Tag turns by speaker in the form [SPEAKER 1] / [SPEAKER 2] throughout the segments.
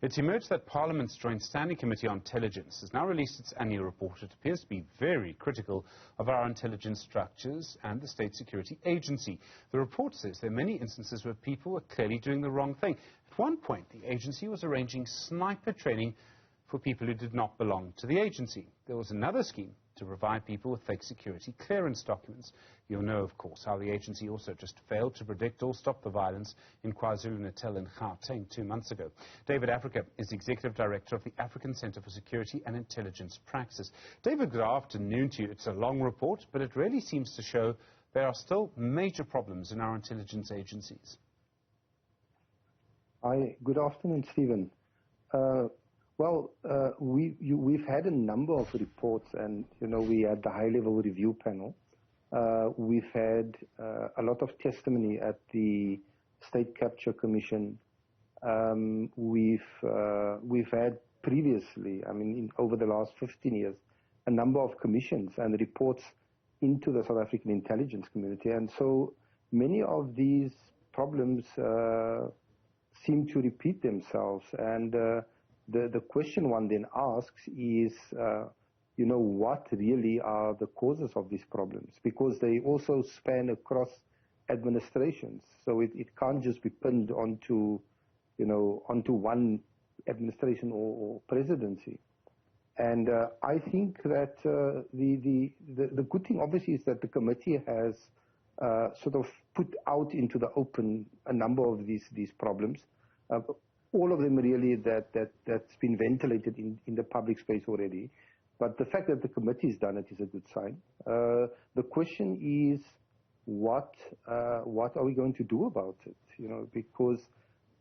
[SPEAKER 1] It's emerged that Parliament's Joint Standing Committee on Intelligence has now released its annual report. It appears to be very critical of our intelligence structures and the State Security Agency. The report says there are many instances where people were clearly doing the wrong thing. At one point, the agency was arranging sniper training for people who did not belong to the agency. There was another scheme to provide people with fake security clearance documents. You'll know, of course, how the agency also just failed to predict or stop the violence in KwaZulu-Natal and Gauteng 2 months ago. David Afrika is Executive Director of the African Centre for Security and Intelligence Praxis. David, good afternoon to you. It's a long report, but it really seems to show there are still major problems in our intelligence agencies.
[SPEAKER 2] Hi, good afternoon, Stephen. We've had a number of reports, and we had the high-level review panel. We've had a lot of testimony at the State Capture Commission. We've had previously, over the last 15 years, a number of commissions and reports into the South African intelligence community, and so many of these problems seem to repeat themselves. And the question one then asks is, what really are the causes of these problems? Because they also span across administrations, so it can't just be pinned onto one administration or presidency. And I think that the good thing, obviously, is that the committee has sort of put out into the open a number of these problems. All of them really that's been ventilated in the public space already. But the fact that the committee has done it is a good sign. The question is, what are we going to do about it? Because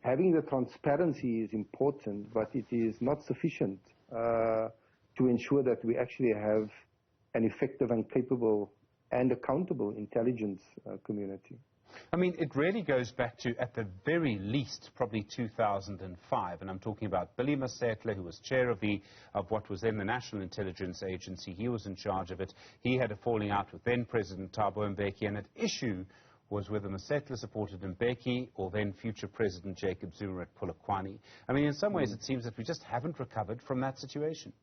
[SPEAKER 2] having the transparency is important, but it is not sufficient to ensure that we actually have an effective and capable and accountable intelligence community.
[SPEAKER 1] It really goes back to, at the very least, probably 2005, and I'm talking about Billy Masetle, who was chair of what was then the National Intelligence Agency. He was in charge of it. He had a falling out with then President Thabo Mbeki, and at issue was whether Masetle supported Mbeki or then future President Jacob Zuma at Polokwane. In some ways, it seems that we just haven't recovered from that situation.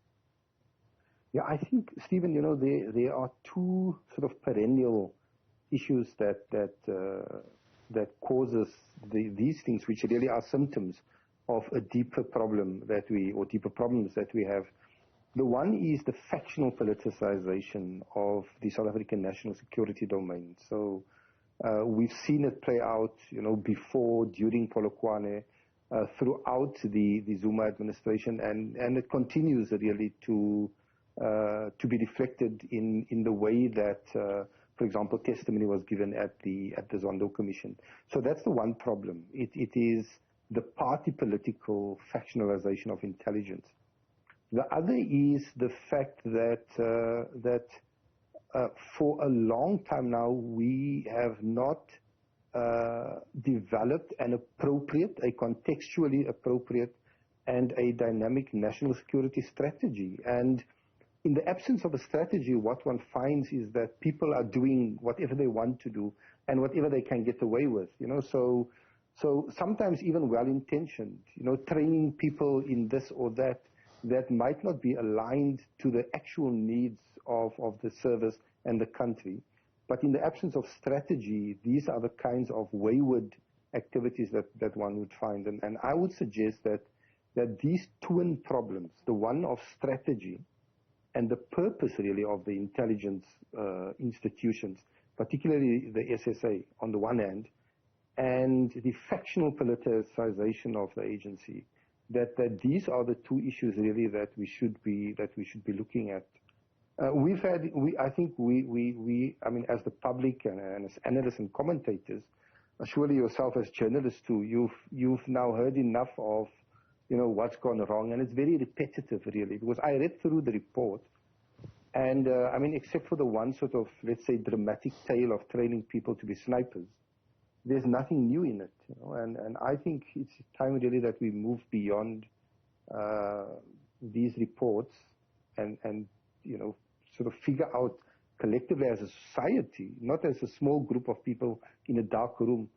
[SPEAKER 2] Yeah, I think, Stephen, there are two sort of perennial issues that causes these things, which really are symptoms of a deeper problem deeper problems that we have. The one is the factional politicization of the South African national security domain. So we've seen it play out, before, during Polokwane, throughout the Zuma administration, and it continues really to be reflected in the way that, for example, testimony was given at the Zondo Commission. So that's the one problem. It is the party political factionalization of intelligence. The other is the fact that for a long time now we have not developed a contextually appropriate and a dynamic national security strategy. And in the absence of a strategy, what one finds is that people are doing whatever they want to do and whatever they can get away with. So sometimes even well-intentioned, training people in this or that might not be aligned to the actual needs of the service and the country. But in the absence of strategy, these are the kinds of wayward activities that one would find. And I would suggest that these twin problems, the one of strategy and the purpose really of the intelligence institutions, particularly the SSA on the one hand, and the factional politicization of the agency, that these are the two issues really that we should be looking at. I think we as the public and as analysts and commentators, surely yourself as journalists too, you've now heard enough of what's gone wrong, and it's very repetitive really, because I read through the report, and except for the one sort of, let's say, dramatic tale of training people to be snipers, there's nothing new in it, and I think it's time really that we move beyond these reports and sort of figure out collectively as a society, not as a small group of people in a dark room,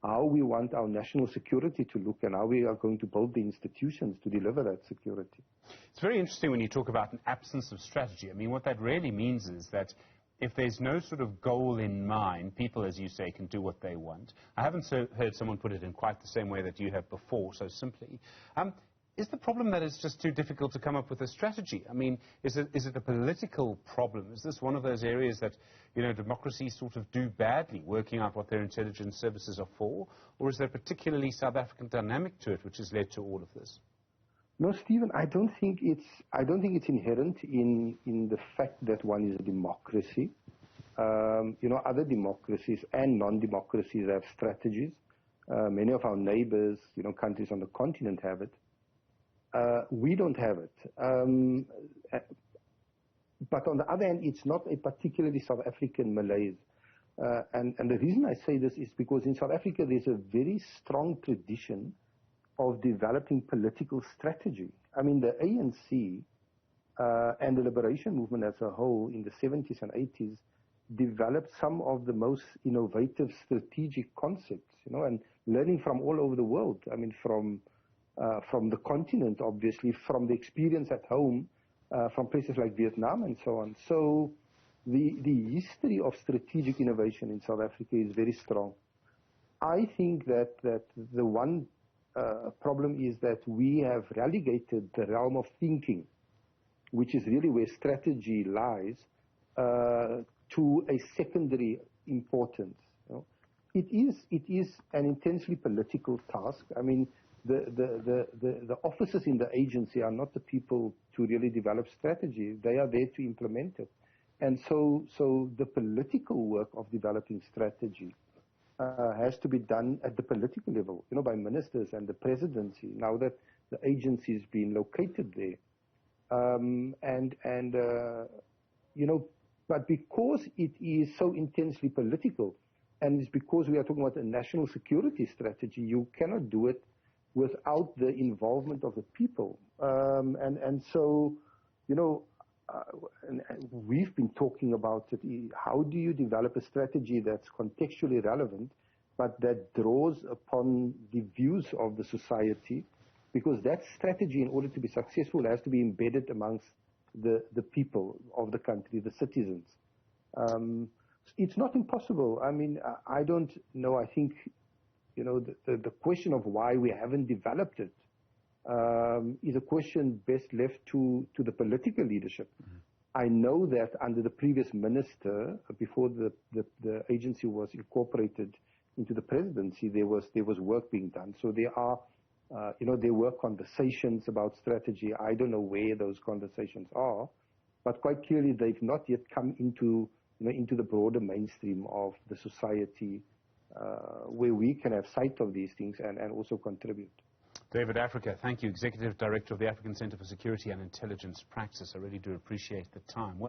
[SPEAKER 2] how we want our national security to look and how we are going to build the institutions to deliver that security.
[SPEAKER 1] It's very interesting when you talk about an absence of strategy. I mean, what that really means is that if there's no sort of goal in mind, people, as you say, can do what they want. I haven't heard someone put it in quite the same way that you have before, so simply. Is the problem that it's just too difficult to come up with a strategy? I mean, is it a political problem? Is this one of those areas that, you know, democracies sort of do badly, working out what their intelligence services are for? Or is there a particularly South African dynamic to it which has led to all of this?
[SPEAKER 2] No, Stephen, I don't think it's inherent in the fact that one is a democracy. You know, other democracies and non-democracies have strategies. Many of our neighbors, you know, countries on the continent have it. We don't have it. But on the other hand, it's not a particularly South African malaise. And the reason I say this is because in South Africa there's a very strong tradition of developing political strategy. I mean, the ANC and the liberation movement as a whole in the 70s and 80s developed some of the most innovative strategic concepts, you know, and learning from all over the world. I mean, from the continent, obviously, from the experience at home, from places like Vietnam and so on. So the history of strategic innovation in South Africa is very strong. I think that the one problem is that we have relegated the realm of thinking, which is really where strategy lies, to a secondary importance. You know? It is an intensely political task. I mean, the officers in the agency are not the people to really develop strategy. They are there to implement it. And so the political work of developing strategy has to be done at the political level, you know, by ministers and the presidency, now that the agency is being located there. You know, but because it is so intensely political, and it's because we are talking about a national security strategy, you cannot do it without the involvement of the people. And so, you know, and we've been talking about it. How do you develop a strategy that's contextually relevant, but that draws upon the views of the society? Because that strategy, in order to be successful, has to be embedded amongst the people of the country, the citizens. It's not impossible. I mean, I don't know. I think, you know, the question of why we haven't developed it is a question best left to the political leadership. Mm-hmm. I know that under the previous minister, before the agency was incorporated into the presidency, there was work being done. So there are, you know, there were conversations about strategy. I don't know where those conversations are, but quite clearly they've not yet come into, you know, into the broader mainstream of the society, where we can have sight of these things and also contribute.
[SPEAKER 1] David Africa, thank you, Executive Director of the African Centre for Security and Intelligence Praxis. I really do appreciate the time.